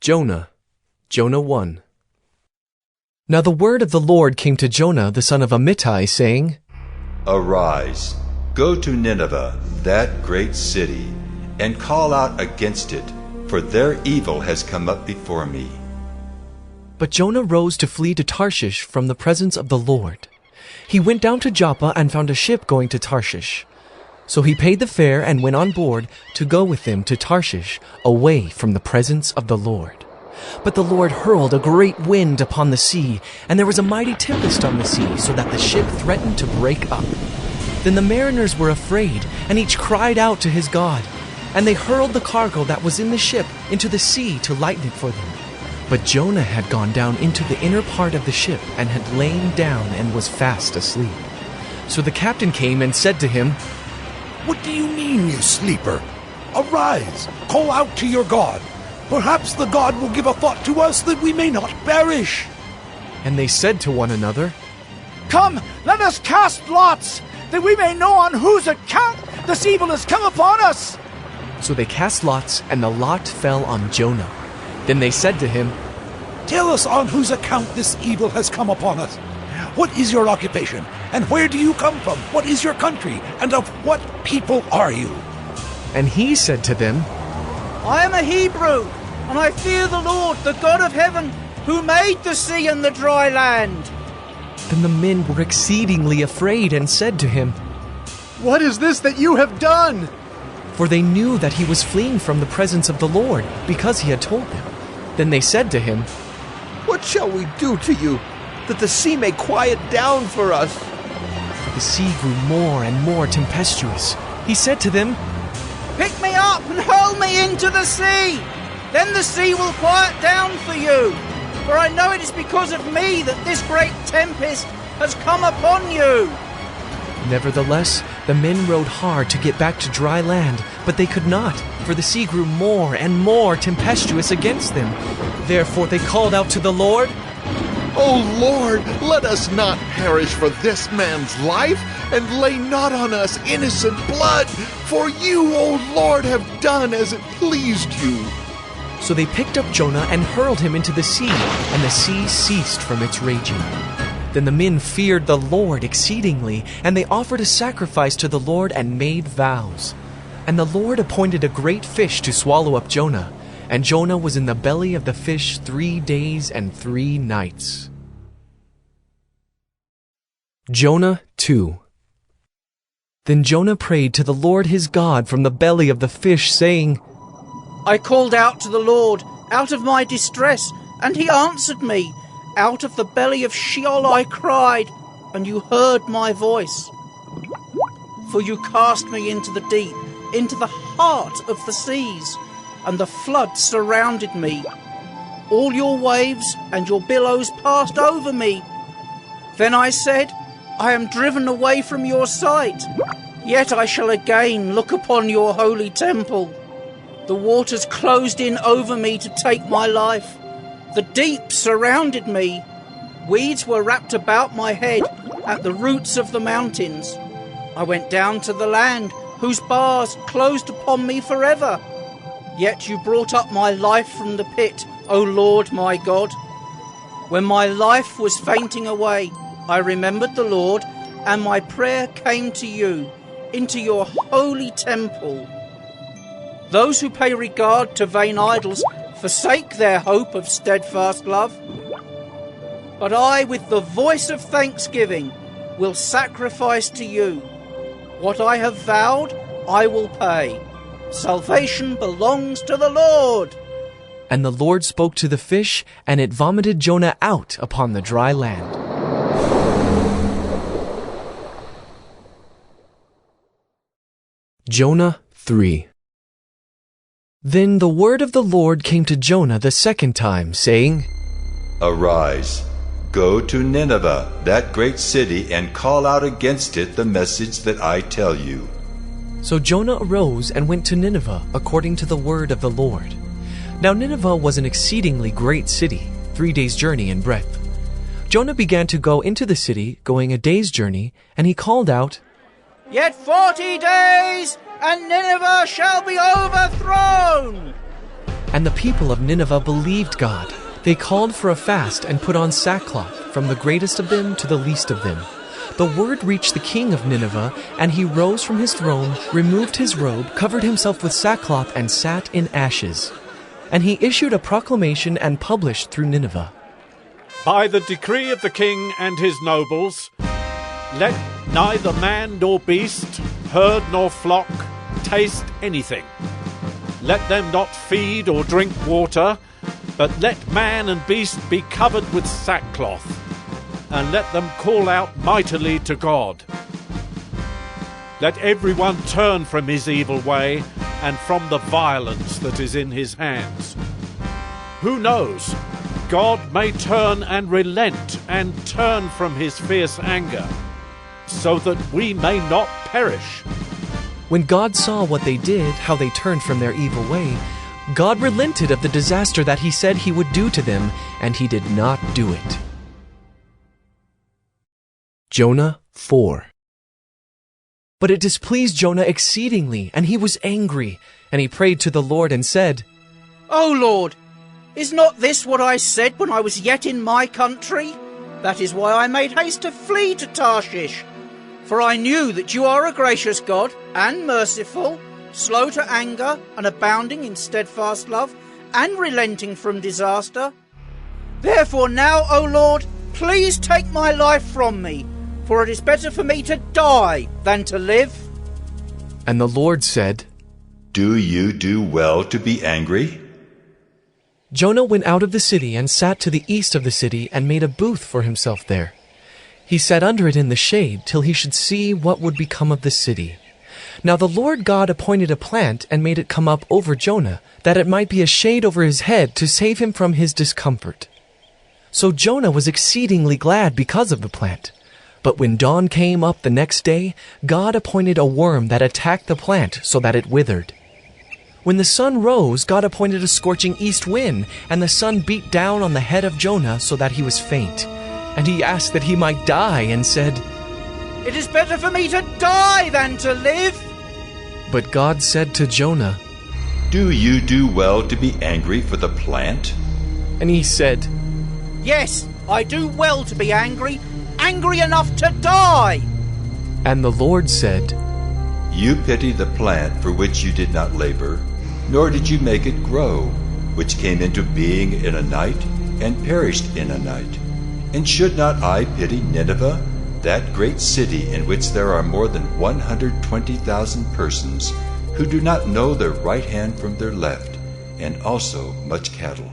Jonah 1. Now the word of the Lord came to Jonah the son of Amittai, saying, Arise, go to Nineveh, that great city, and call out against it, for their evil has come up before me. But Jonah rose to flee to Tarshish from the presence of the Lord. He went down to Joppa and found a ship going to Tarshish. So he paid the fare and went on board to go with them to Tarshish, away from the presence of the Lord. But the Lord hurled a great wind upon the sea, and there was a mighty tempest on the sea, so that the ship threatened to break up. Then the mariners were afraid, and each cried out to his God. And they hurled the cargo that was in the ship into the sea to lighten it for them. But Jonah had gone down into the inner part of the ship, and had lain down and was fast asleep. So the captain came and said to him, What do you mean, you sleeper? Arise, call out to your God. Perhaps the God will give a thought to us that we may not perish. And they said to one another, Come, let us cast lots, that we may know on whose account this evil has come upon us. So they cast lots, and the lot fell on Jonah. Then they said to him, Tell us on whose account this evil has come upon us. What is your occupation, and where do you come from? What is your country, and of what people are you? And he said to them, I am a Hebrew, and I fear the Lord, the God of heaven, who made the sea and the dry land. Then the men were exceedingly afraid and said to him, What is this that you have done? For they knew that he was fleeing from the presence of the Lord, because he had told them. Then they said to him, What shall we do to you, that the sea may quiet down for us? For the sea grew more and more tempestuous. He said to them, Pick me up and hurl me into the sea. Then the sea will quiet down for you. For I know it is because of me that this great tempest has come upon you. Nevertheless, the men rowed hard to get back to dry land, but they could not, for the sea grew more and more tempestuous against them. Therefore they called out to the Lord, O Lord, let us not perish for this man's life, and lay not on us innocent blood, for you, O Lord, have done as it pleased you. So they picked up Jonah and hurled him into the sea, and the sea ceased from its raging. Then the men feared the Lord exceedingly, and they offered a sacrifice to the Lord and made vows. And the Lord appointed a great fish to swallow up Jonah, and Jonah was in the belly of the fish 3 days and 3 nights. Jonah 2. Then Jonah prayed to the Lord his God from the belly of the fish, saying, I called out to the Lord out of my distress, and he answered me. Out of the belly of Sheol I cried, and you heard my voice. For you cast me into the deep, into the heart of the seas, and the flood surrounded me. All your waves and your billows passed over me. Then I said, I am driven away from your sight, yet I shall again look upon your holy temple. The waters closed in over me to take my life. The deep surrounded me. Weeds were wrapped about my head at the roots of the mountains. I went down to the land, whose bars closed upon me forever. Yet you brought up my life from the pit, O Lord my God. When my life was fainting away, I remembered the Lord, and my prayer came to you, into your holy temple. Those who pay regard to vain idols forsake their hope of steadfast love. But I, with the voice of thanksgiving, will sacrifice to you. What I have vowed, I will pay. Salvation belongs to the Lord. And the Lord spoke to the fish, and it vomited Jonah out upon the dry land. Jonah 3. Then the word of the Lord came to Jonah the second time, saying, Arise, go to Nineveh, that great city, and call out against it the message that I tell you. So Jonah arose and went to Nineveh according to the word of the Lord. Now Nineveh was an exceedingly great city, 3 days' journey in breadth. Jonah began to go into the city, going a day's journey, and he called out, Yet 40 days, and Nineveh shall be overthrown. And the people of Nineveh believed God. They called for a fast and put on sackcloth, from the greatest of them to the least of them. The word reached the king of Nineveh, and he rose from his throne, removed his robe, covered himself with sackcloth, and sat in ashes. And he issued a proclamation and published through Nineveh. By the decree of the king and his nobles, let neither man nor beast, herd nor flock, taste anything. Let them not feed or drink water, but let man and beast be covered with sackcloth, and let them call out mightily to God. Let everyone turn from his evil way and from the violence that is in his hands. Who knows? God may turn and relent and turn from his fierce anger, so that we may not perish. When God saw what they did, how they turned from their evil way, God relented of the disaster that he said he would do to them, and he did not do it. Jonah 4. But it displeased Jonah exceedingly, and he was angry, and he prayed to the Lord and said, O Lord, is not this what I said when I was yet in my country? That is why I made haste to flee to Tarshish. For I knew that you are a gracious God and merciful, slow to anger and abounding in steadfast love, and relenting from disaster. Therefore now, O Lord, please take my life from me, for it is better for me to die than to live. And the Lord said, Do you do well to be angry? Jonah went out of the city and sat to the east of the city and made a booth for himself there. He sat under it in the shade till he should see what would become of the city. Now the Lord God appointed a plant and made it come up over Jonah, that it might be a shade over his head to save him from his discomfort. So Jonah was exceedingly glad because of the plant. But when dawn came up the next day, God appointed a worm that attacked the plant so that it withered. When the sun rose, God appointed a scorching east wind, and the sun beat down on the head of Jonah so that he was faint. And he asked that he might die, and said, It is better for me to die than to live. But God said to Jonah, Do you do well to be angry for the plant? And he said, Yes, I do well to be angry, angry enough to die. And the Lord said, You pity the plant for which you did not labor, nor did you make it grow, which came into being in a night and perished in a night. And should not I pity Nineveh, that great city in which there are more than 120,000 persons who do not know their right hand from their left, and also much cattle?